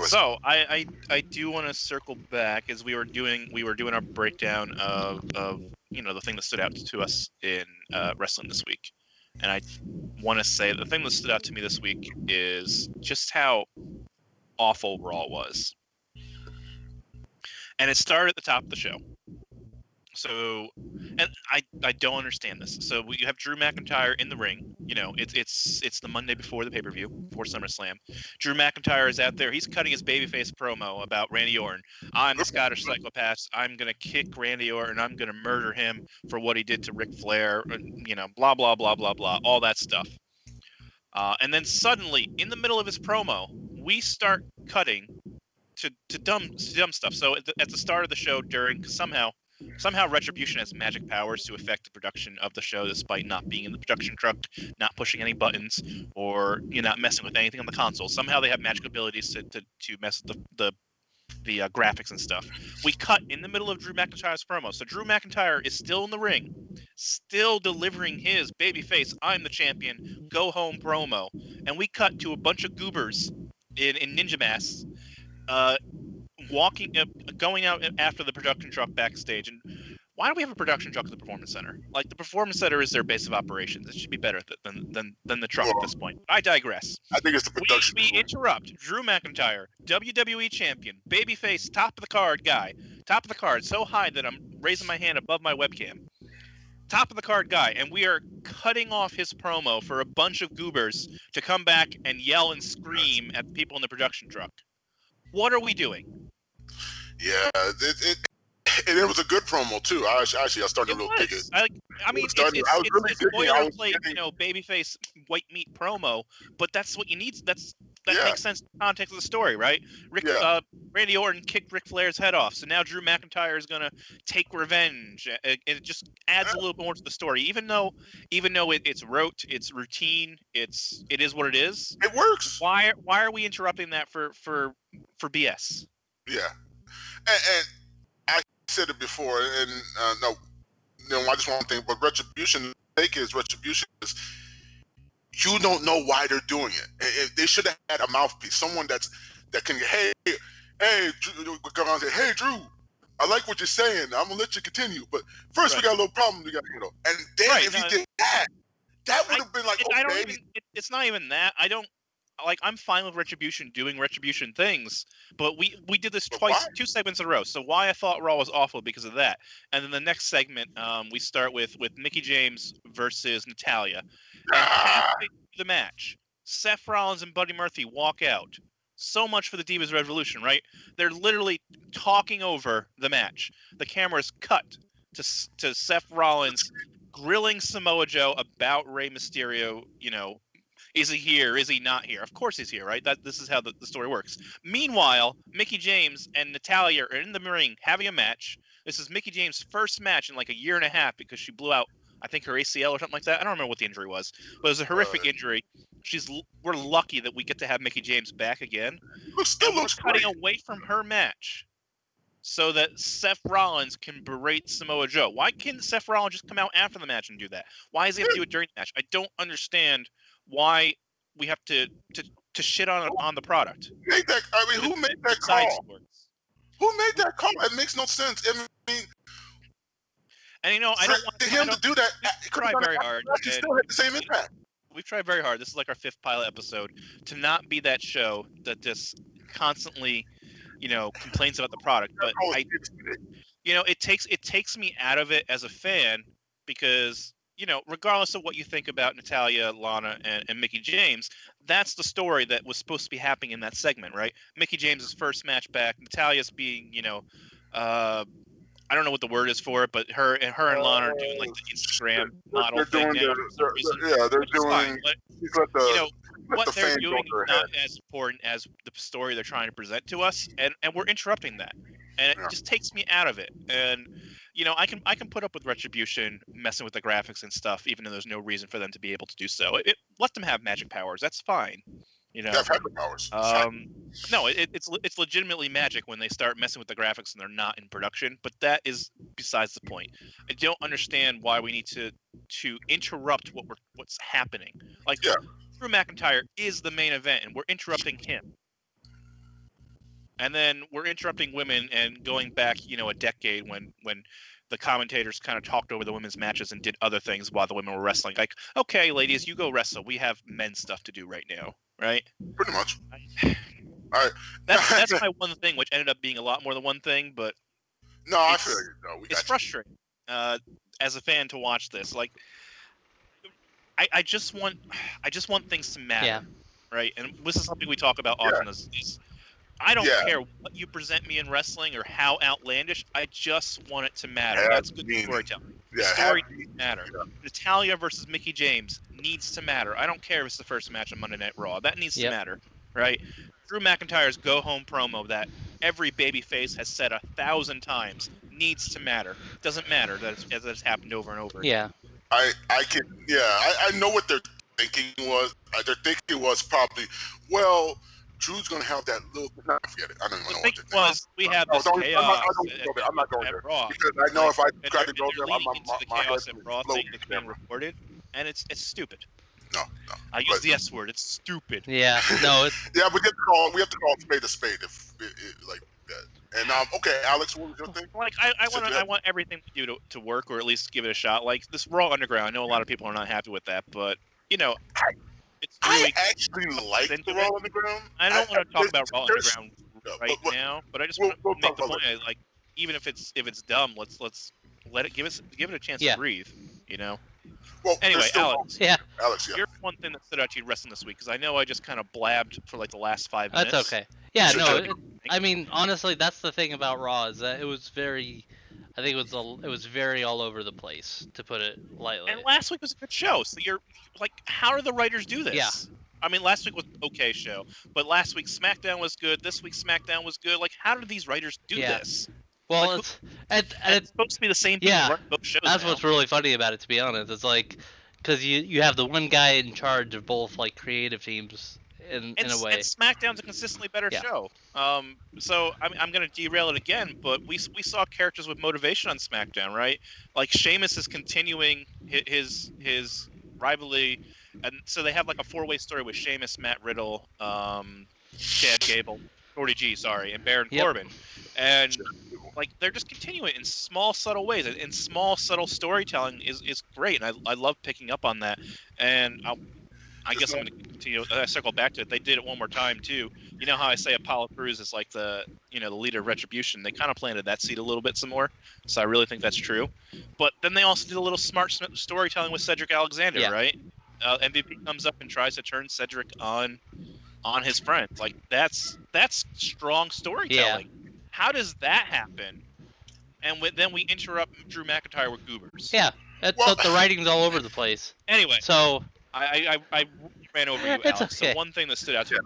So I do want to circle back as we were doing our breakdown of the thing that stood out to us in wrestling this week, and I want to say the thing that stood out to me this week is just how awful Raw was, and it started at the top of the show. So, and I don't understand this. So you have Drew McIntyre in the ring. It's the Monday before the pay-per-view, before SummerSlam. Drew McIntyre is out there. He's cutting his babyface promo about Randy Orton. I'm the Scottish psychopath. I'm gonna kick Randy Orton. I'm gonna murder him for what he did to Ric Flair. Blah blah blah blah blah. All that stuff. And then suddenly, in the middle of his promo, we start cutting to dumb stuff. So at the start of the show, somehow Retribution has magic powers to affect the production of the show, despite not being in the production truck, not pushing any buttons, or not messing with anything on the console. Somehow they have magic abilities to mess with the graphics and stuff. We cut in the middle of Drew McIntyre's promo, so Drew McIntyre is still in the ring, still delivering his babyface "I'm the champion, go home" promo, and we cut to a bunch of goobers in ninja masks. Going out after the production truck backstage. And why do we have a production truck at the Performance Center? Like, the Performance Center is their base of operations. It should be better than the truck at this point. I digress. I think it's the production. We interrupt Drew McIntyre, WWE champion, babyface, top of the card guy. Top of the card, so high that I'm raising my hand above my webcam. Top of the card guy, and we are cutting off his promo for a bunch of goobers to come back and yell and scream at the people in the production truck. What are we doing? Yeah, it was a good promo too. I started to really dig it. It's boilerplate, babyface white meat promo, but that's what you need. That makes sense in the context of the story, right? Randy Orton kicked Ric Flair's head off, so now Drew McIntyre is gonna take revenge. It just adds a little bit more to the story, even though it's rote, it's routine, it is what it is. It works. Why are we interrupting that for BS? Yeah, and I said it before, and I just want to think, but Retribution is you don't know why they're doing it. They should have had a mouthpiece, someone that can, hey, Drew, hey, Drew, I like what you're saying. I'm gonna let you continue, but first we got a little problem. We got to and then if you did that would have been like, okay. It's not even that. I don't. I'm fine with Retribution doing Retribution things, but we did this twice, 2 segments in a row. So why I thought Raw was awful because of that. And then the next segment, we start with Mickie James versus Natalya. And halfway through the match, Seth Rollins and Buddy Murphy walk out. So much for the Divas Revolution, right? They're literally talking over the match. The camera's cut to Seth Rollins grilling Samoa Joe about Rey Mysterio, is he here? Is he not here? Of course he's here, right? This is how the story works. Meanwhile, Mickie James and Natalya are in the ring having a match. This is Mickie James' first match in like a year and a half because she blew out, I think, her ACL or something like that. I don't remember what the injury was, but it was a horrific injury. We're lucky that we get to have Mickie James back again. We're cutting away from her match so that Seth Rollins can berate Samoa Joe. Why can't Seth Rollins just come out after the match and do that? Why does he have to do it during the match? I don't understand why we have to shit on the product. Who made that call? Who made that call? It makes no sense. I mean, and I don't want him to do that. Try very hard. He still had the same impact. We've tried very hard. This is like our 5th pilot episode to not be that show that just constantly, complains about the product. But it takes me out of it as a fan because, regardless of what you think about Natalya, Lana, and Mickie James, that's the story that was supposed to be happening in that segment, right? Mickie James' first match back, Natalya's being, I don't know what the word is for it, but her and Lana are doing like the Instagram model thing now. They're doing. What they're doing is not as important as the story they're trying to present to us, and we're interrupting that, and it just takes me out of it. And I can put up with Retribution messing with the graphics and stuff, even though there's no reason for them to be able to do so. Let them have magic powers. That's fine. Magic powers. No, it's legitimately magic when they start messing with the graphics and they're not in production. But that is besides the point. I don't understand why we need to interrupt what's happening. Drew McIntyre is the main event, and we're interrupting him. And then we're interrupting women and going back, a decade when the commentators kind of talked over the women's matches and did other things while the women were wrestling. Like, okay, ladies, you go wrestle. We have men's stuff to do right now, right? Pretty much. All right. That's my one thing, which ended up being a lot more than one thing, but no, I feel like it's frustrating as a fan to watch this. Like, I just want things to matter, right? And this is something we talk about often. Is I don't care what you present me in wrestling or how outlandish. I just want it to matter. That's good storytelling. The story needs to matter. Natalya versus Mickie James needs to matter. I don't care if it's the first match on Monday Night Raw. That needs to matter, right? Drew McIntyre's go-home promo that every babyface has said 1,000 times needs to matter. It doesn't matter that it's happened over and over again. I know what their thinking was. Their thinking was probably, well, Drew's going to have that little... No, forget it. I don't even know what they're thinking. We have this chaos. I'm not going there. Raw. Because I know if I try to go there, the chaos at Raw thing that's being recorded, and it's stupid. No. I use the S word. It's stupid. Yeah, no. Yeah, but we have to call a spade if like that. And okay, Alex, what was your thing? Like I want everything we do to work, or at least give it a shot. Like this Raw Underground, I know a lot of people are not happy with that, but I actually like the Raw Underground. I don't want to talk about Raw Underground now, but I just want to make the point. Like, even if it's dumb, let's let it give it a chance to breathe. Well, anyway, Alex. Alex, here's one thing that stood out to you wrestling this week, because I know I just kind of blabbed for like the last 5 minutes. That's okay. Yeah, no. I mean, honestly, that's the thing about Raw is that it was very. I think it was very all over the place, to put it lightly. And last week was a good show. So you're like, how do the writers do this? Yeah. I mean, last week was an okay show, but last week SmackDown was good. This week SmackDown was good. Like, how do these writers do this? Well, like, it's supposed to be the same thing. Yeah, both shows that's now. what's really funny about it, to be honest. It's like, because you have the one guy in charge of both like creative teams in a way. And SmackDown's a consistently better show. So I'm going to derail it again, but we saw characters with motivation on SmackDown, right? Like Sheamus is continuing his rivalry, and so they have like a 4-way story with Sheamus, Matt Riddle, Chad Gable, Shorty G, and Baron Corbin, and like they're just continuing in small, subtle ways, and small, subtle storytelling is great, and I love picking up on that, and I guess I'm going to continue. Circle back to it. They did it one more time too. You know how I say Apollo Crews is like the leader of Retribution. They kind of planted that seed a little bit some more. So I really think that's true. But then they also did a little smart storytelling with Cedric Alexander, right? MVP comes up and tries to turn Cedric on his friend. Like that's strong storytelling. Yeah. How does that happen? And then we interrupt Drew McIntyre with goobers. Yeah, the writing's all over the place. Anyway, so. I ran over you, Alex. Okay. So one thing that stood out to me.